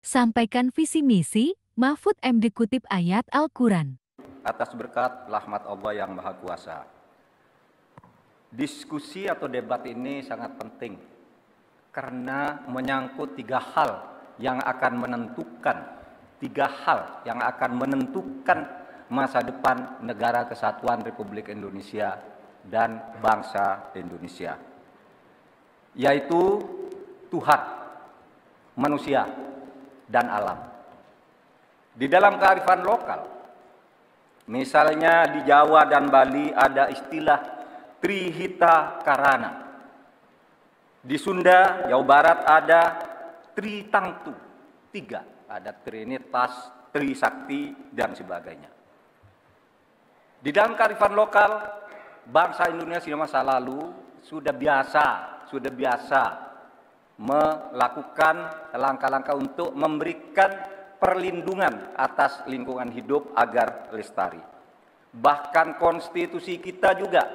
Sampaikan visi misi, Mahfud MD kutip ayat Al-Quran. Atas berkat rahmat Allah yang Maha Kuasa. Diskusi atau debat ini sangat penting karena menyangkut tiga hal yang akan menentukan masa depan negara kesatuan Republik Indonesia dan bangsa Indonesia, yaitu Tuhan, manusia, dan alam. Di dalam kearifan lokal, misalnya di Jawa dan Bali ada istilah Trihita Karana. Di Sunda, Jawa Barat ada Tritangtu, tiga. Ada Trinitas, Trisakti, dan sebagainya. Di dalam kearifan lokal, bangsa Indonesia masa lalu sudah biasa melakukan langkah-langkah untuk memberikan perlindungan atas lingkungan hidup agar lestari. Bahkan konstitusi kita juga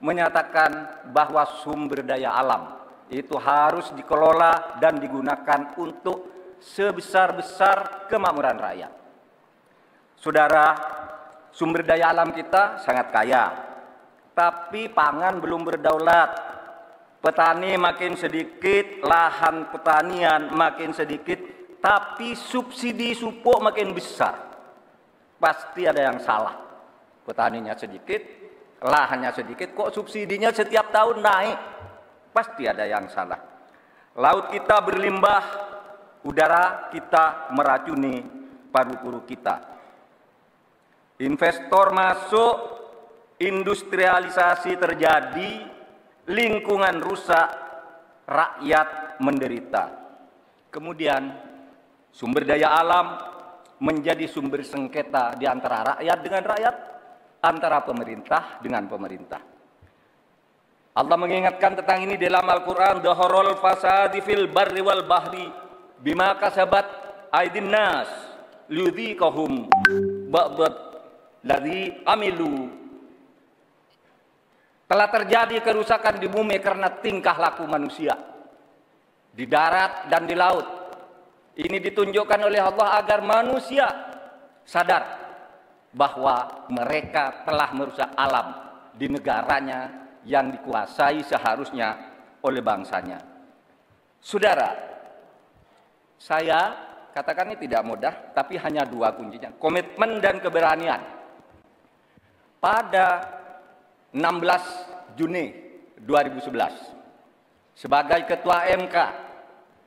menyatakan bahwa sumber daya alam itu harus dikelola dan digunakan untuk sebesar-besar kemakmuran rakyat. Saudara, sumber daya alam kita sangat kaya, tapi pangan belum berdaulat. Petani makin sedikit, lahan pertanian makin sedikit, tapi subsidi pupuk makin besar. Pasti ada yang salah. Petaninya sedikit, lahannya sedikit, kok subsidinya setiap tahun naik? Pasti ada yang salah. Laut kita berlimbah, udara kita meracuni paru-paru kita. Investor masuk, industrialisasi terjadi, lingkungan rusak, rakyat menderita. Kemudian sumber daya alam menjadi sumber sengketa di antara rakyat dengan rakyat, antara pemerintah dengan pemerintah. Allah mengingatkan tentang ini dalam Al-Quran, Dhaharul fasadi fil barri wal bahri bima kasabat aydin nas liyudhiqahum ba'dad ladzi amilu. Telah terjadi kerusakan di bumi karena tingkah laku manusia di darat dan di laut. Ini ditunjukkan oleh Allah agar manusia sadar bahwa mereka telah merusak alam di negaranya yang dikuasai seharusnya oleh bangsanya. Saudara, saya katakan ini tidak mudah, tapi hanya dua kuncinya, komitmen dan keberanian. Pada 16 Juni 2011, sebagai Ketua MK,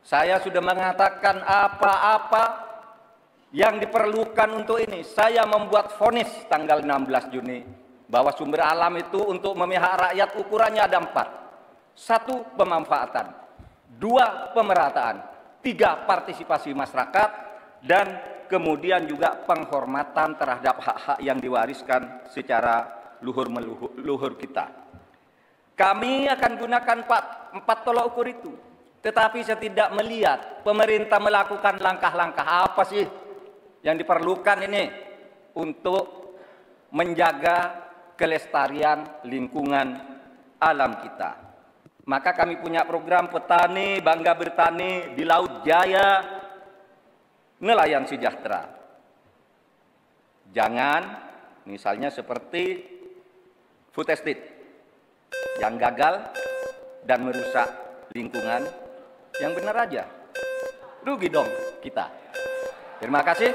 saya sudah mengatakan apa-apa yang diperlukan untuk ini. Saya membuat vonis tanggal 16 Juni bahwa sumber alam itu untuk memihak rakyat ukurannya ada 4. 1, pemanfaatan. 2, pemerataan. 3, partisipasi masyarakat. Dan kemudian juga penghormatan terhadap hak-hak yang diwariskan secara luhur kita. Kami akan gunakan 4 tolak ukur itu. Tetapi saya tidak melihat pemerintah melakukan langkah-langkah apa sih yang diperlukan ini untuk menjaga kelestarian lingkungan alam kita. Maka kami punya program petani bangga bertani di Laut Jaya, nelayan sejahtera. Jangan misalnya seperti food estate yang gagal dan merusak lingkungan. Yang benar aja, rugi dong kita. Terima kasih.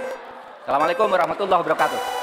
Assalamualaikum warahmatullahi wabarakatuh.